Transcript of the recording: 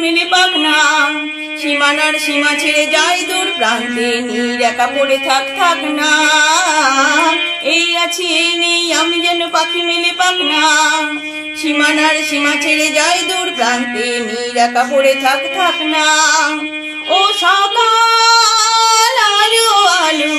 মেলে পাখনা। সীমানার সীমা ছেড়ে যায় দূর প্রান্তে, নীর একা পড়ে থাক না। এই আছি এই নেই আমি যেন পাখি মেলে পাখনা। সীমানার সীমা ছেড়ে যায় দূর প্রান্তে, নীর একা পড়ে থাক না। ও সকাল আলো আলো